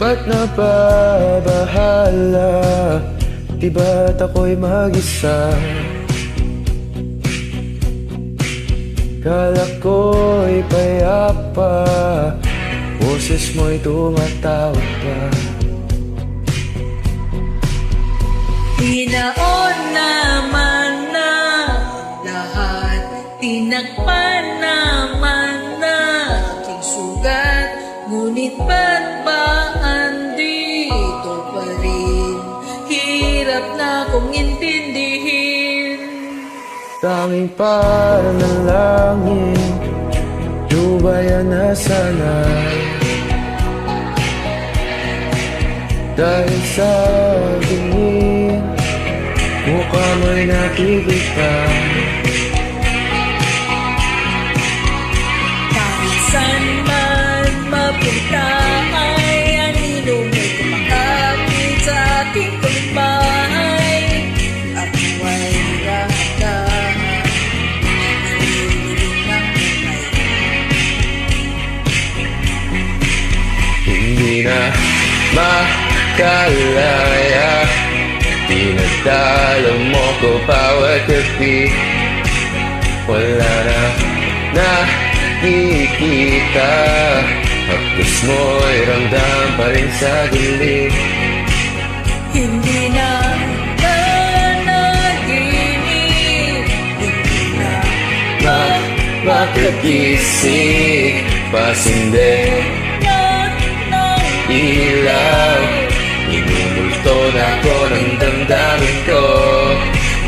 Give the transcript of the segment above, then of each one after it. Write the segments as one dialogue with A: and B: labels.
A: ba't nababahala? Di ba't ako'y mag-isa? Kala ko'y payapa, boses mo'y tumatawag pa.
B: Tinaon naman na lahat, tinakpan naman na aking sugat, ngunit ba't ba andito pa rin? Hirap na kong intindihin.
A: Tanging para ng langit, lubayan na sana. Dahil sa tingin, mukha mo'y nakikita.
B: Kahit saan man mapunta ay anino mo'y kumakapit sa ating pagbahay. Ako ay dahan-dahan, nililibing ng buhay.
A: Hindi na makalaya, pinagdala mo ko bawat gabi. Wala na nakikita, hapdos mo'y ramdam pa rin sa dilim.
B: Hindi na nanaginip, hindi na
A: makagising, pasinde ilaw, inumulto na ko ng damdamin ko.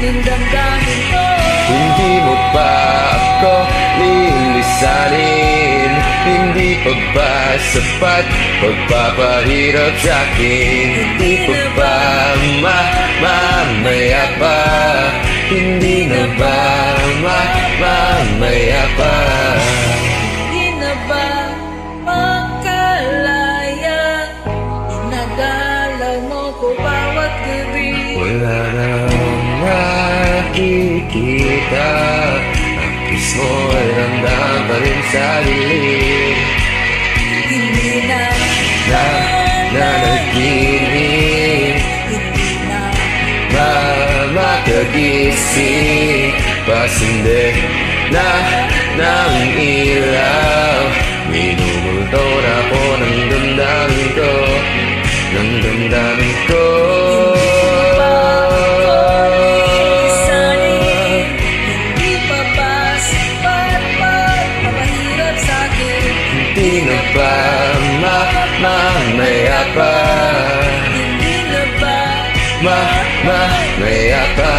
B: Nindamdamin ko,
A: Hindi mo ba ako lilisanin? Hindi pa ba sapat pagpapahirap sa'kin? Hindi pa ba mamaya pa? Hindi na ba mamaya pa?
B: di na ba makalaya? Inagalaw mo ko bawat gabi.
A: Wala na nakikita, ang kiss mo ay ramdam pa rin sa dilim.
B: Hindi na
A: Nanaginip,
B: hindi na
A: makagising, pasinde na ng ilaw, minumulto na ko ng damdamin ko, ng damdamin ko.
B: Hindi pa ba sapat pagpapahirap sa'kin?
A: Hindi na ba mamaya pa?
B: Hindi na ba
A: Mamaya pa?